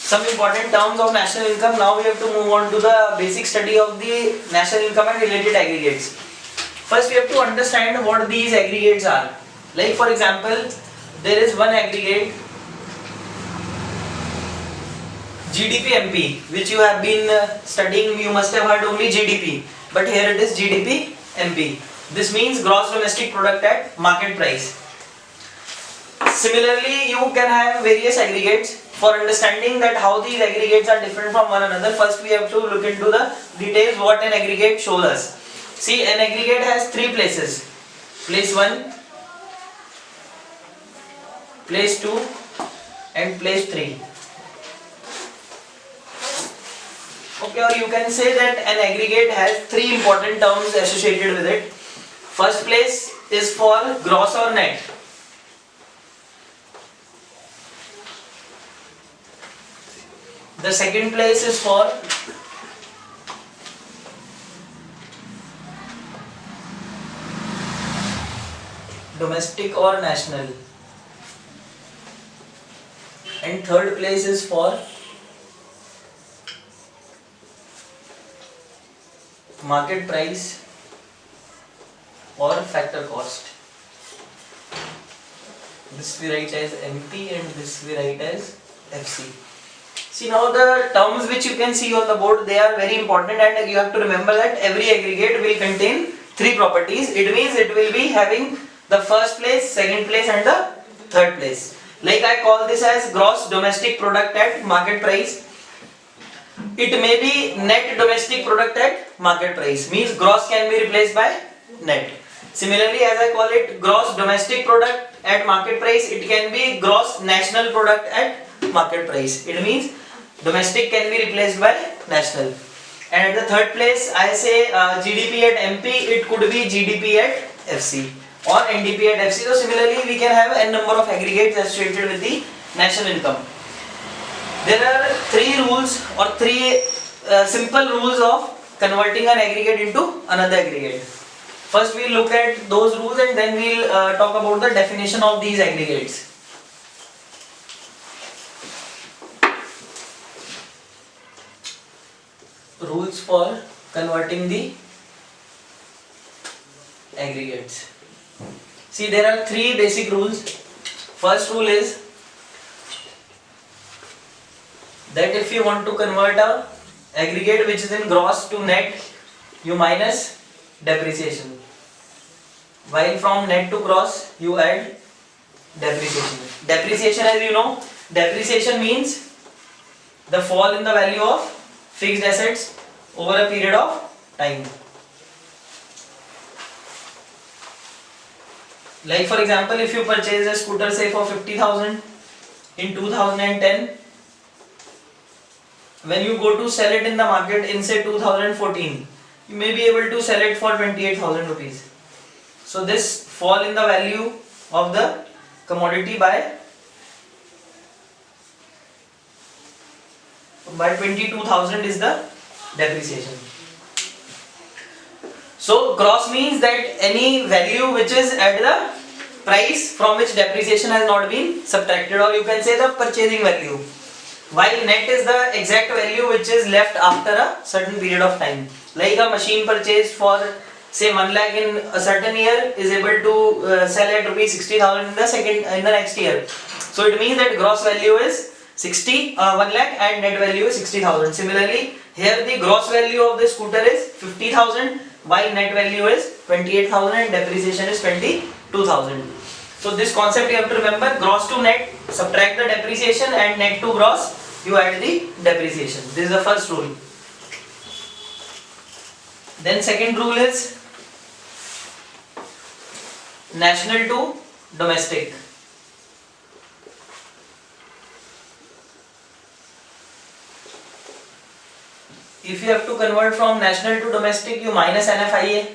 some important terms of national income. Now we have to move on to the basic study of the national income and related aggregates. First we have to understand what these aggregates are. Like for example, there is one aggregate GDP MP, which you have been studying. You must have heard only GDP, but here it is GDP MP. This means gross domestic product at market price. Similarly, you can have various aggregates. For understanding that how these aggregates are different from one another, first we have to look into the details what an aggregate shows us. See, an aggregate has three places. Place 1, place 2 and place 3. Okay, or you can say that an aggregate has three important terms associated with it. First place is for gross or net. The second place is for domestic or national, and third place is for market price or factor cost. This we write as MP and this we write as FC. See, now the terms which you can see on the board, they are very important, and you have to remember that every aggregate will contain three properties. It means it will be having the first place, second place and the third place. Like I call this as gross domestic product at market price. It may be net domestic product at market price, means gross can be replaced by net. Similarly, as I call it gross domestic product at market price, it can be gross national product at market price. It means domestic can be replaced by national. And at the third place, I say GDP at MP, it could be GDP at FC or NDP at FC. So similarly, we can have n number of aggregates associated with the national income. There are three rules or three simple rules of converting an aggregate into another aggregate. First we'll look at those rules and then we'll talk about the definition of these aggregates. Rules for converting the aggregates. See, there are three basic rules. First rule is that if you want to convert a aggregate which is in gross to net, you minus depreciation, while from net to gross you add depreciation. Depreciation, as you know, depreciation means the fall in the value of fixed assets over a period of time. Like for example, if you purchase a scooter say for 50,000 in 2010, when you go to sell it in the market in say 2014, you may be able to sell it for 28,000 rupees. So this fall in the value of the commodity by 22,000 is the depreciation. So gross means that any value which is at the price from which depreciation has not been subtracted, or you can say the purchasing value, while net is the exact value which is left after a certain period of time. Like a machine purchased for say 1 lakh in a certain year is able to sell at rupees 60,000 in the next year. So it means that gross value is 1 lakh and net value is 60,000. Similarly, here the gross value of the scooter is 50,000 while net value is 28,000 and depreciation is 22,000. So this concept you have to remember: gross to net, subtract the depreciation, and net to gross, you add the depreciation. This is the first rule. Then second rule is national to domestic. If you have to convert from national to domestic, you minus NFIA.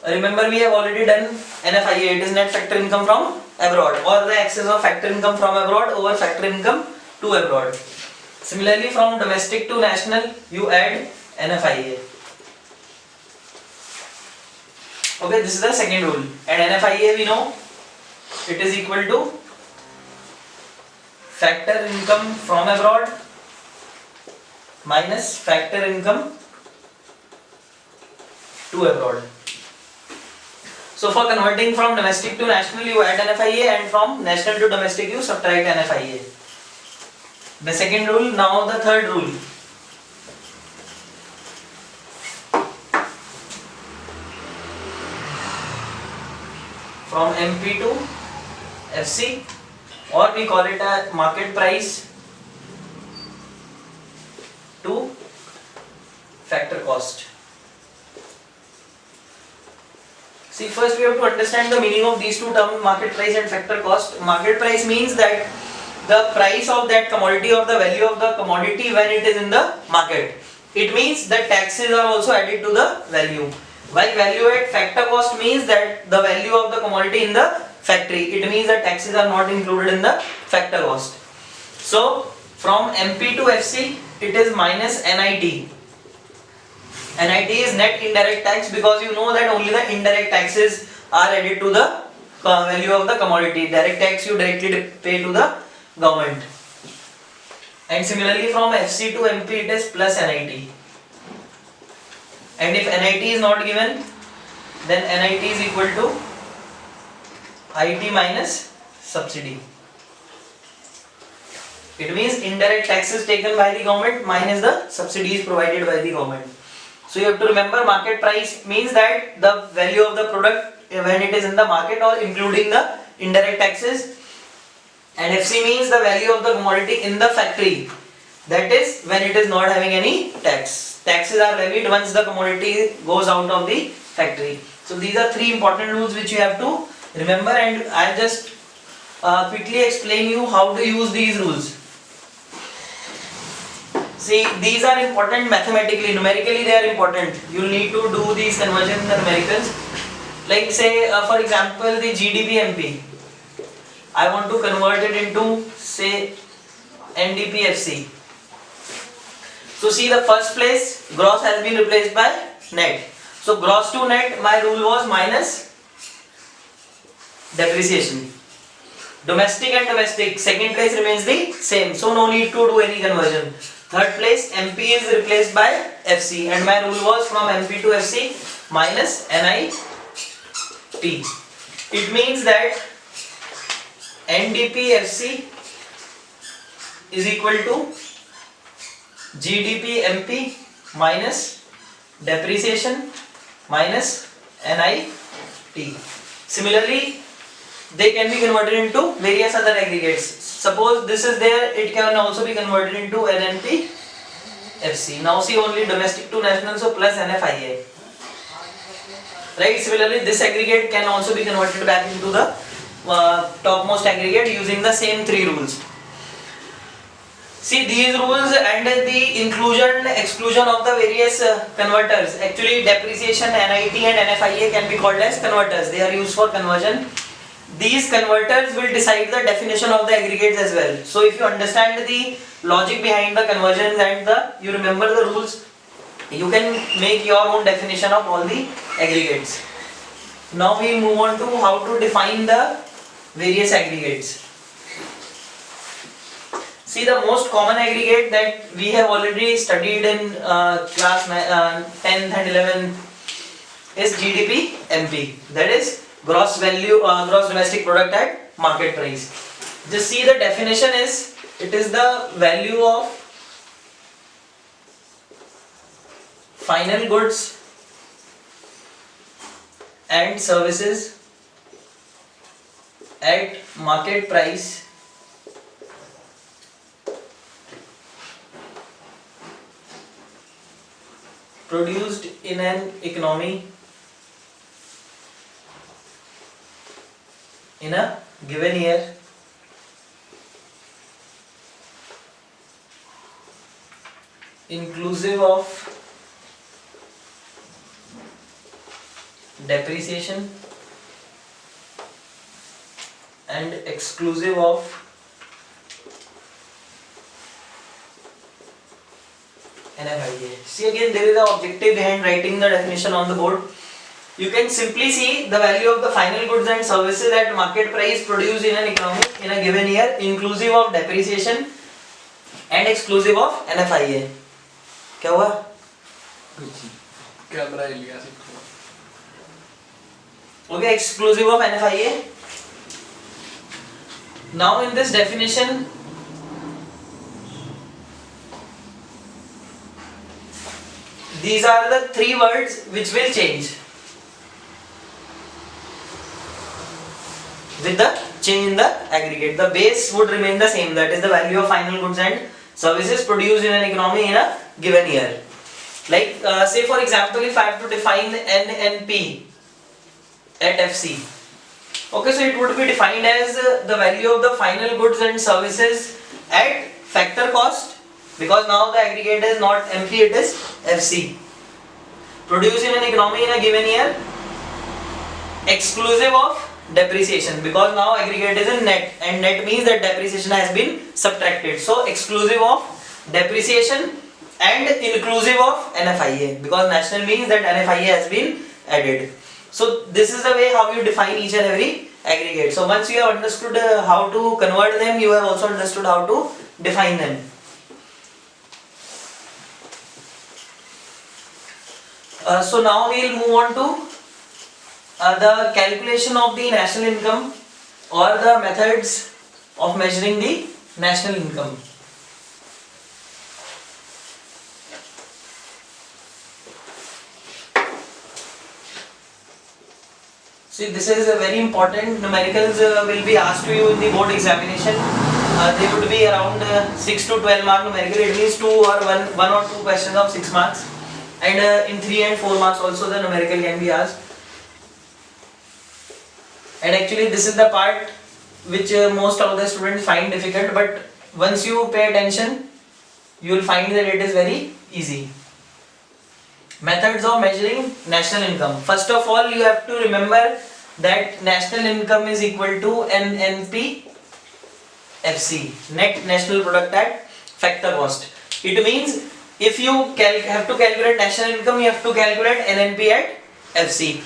Remember, we have already done NFIA, it is net factor income from abroad, or the excess of factor income from abroad over factor income to abroad. Similarly, from domestic to national, you add NFIA. Okay, this is the second rule. And NFIA, we know, it is equal to factor income from abroad minus factor income to abroad. So for converting from domestic to national you add NFIA, and from national to domestic you subtract NFIA. The second rule. Now the third rule. From MP to FC, or we call it a market price to factor cost. See, first we have to understand the meaning of these two terms, market price and factor cost. Market price means that the price of that commodity or the value of the commodity when it is in the market. It means that taxes are also added to the value. While value at factor cost means that the value of the commodity in the factory. It means that taxes are not included in the factor cost. So from MP to FC it is minus NIT. NIT is net indirect tax, because you know that only the indirect taxes are added to the value of the commodity. Direct tax you directly pay to the government. And similarly from FC to MP it is plus NIT. And if NIT is not given, then NIT is equal to IT minus subsidy. It means indirect taxes taken by the government minus the subsidies provided by the government. So you have to remember, market price means that the value of the product when it is in the market or including the indirect taxes, and FC means the value of the commodity in the factory, that is when it is not having any tax. Taxes are levied once the commodity goes out of the factory. So these are three important rules which you have to remember, and I'll just quickly explain you how to use these rules. See, these are important mathematically, numerically they are important. You will need to do these conversions in the numericals. Like say for example the GDP MP, I want to convert it into say NDPFC. So see, the first place gross has been replaced by net. So gross to net, my rule was minus depreciation. Domestic and domestic, second place remains the same, so no need to do any conversion. Third place MP is replaced by FC, and my rule was from MP to FC minus NIT. It means that NDPFC is equal to GDP MP minus depreciation minus NIT. Similarly, they can be converted into various other aggregates. Suppose this is there, it can also be converted into NNP FC. Now see, only domestic to national, so plus NFIA. Right? Similarly, this aggregate can also be converted back into the topmost aggregate using the same three rules. See, these rules and the inclusion exclusion of the various converters. Actually, depreciation, NIT and NFIA can be called as converters. They are used for conversion. These converters will decide the definition of the aggregates as well. So if you understand the logic behind the conversions and you remember the rules, you can make your own definition of all the aggregates. Now we move on to how to define the various aggregates. See, the most common aggregate that we have already studied in class 10th and 11th is GDP MP, that is gross value, gross domestic product at market price. Just see, the definition is, it is the value of final goods and services at market price produced in an economy in a given year inclusive of depreciation and exclusive of NFIA. See, again there is an objective behind writing the definition on the board. You can simply see the value of the final goods and services at market price produced in an economy in a given year inclusive of depreciation and exclusive of NFIA. क्या हुआ? Camera हिल गया. Okay, exclusive of NFIA. Now in this definition, these are the three words which will change with the change in the aggregate. The base would remain the same, that is the value of final goods and services produced in an economy in a given year. Like say for example, if I have to define NNP at FC, okay, so it would be defined as the value of the final goods and services at factor cost, because now the aggregate is not MP, it is FC, produced in an economy in a given year, exclusive of depreciation, because now aggregate is in net, and net means that depreciation has been subtracted. So exclusive of depreciation and inclusive of NFIA, because national means that NFIA has been added. So this is the way how you define each and every aggregate. So once you have understood how to convert them, you have also understood how to define them. So now we will move on to the calculation of the national income, or the methods of measuring the national income. See, this is a very important. Numericals will be asked to you in the board examination. They would be around 6 to 12 mark numerical. It means 2 or 1 or 2 questions of 6 marks, and in 3 and 4 marks also the numerical can be asked. And actually this is the part which most of the students find difficult, but once you pay attention, you will find that it is very easy. Methods of measuring national income. First of all, you have to remember that national income is equal to NNP FC, net national product at factor cost. It means if you have to calculate national income, you have to calculate NNP at FC.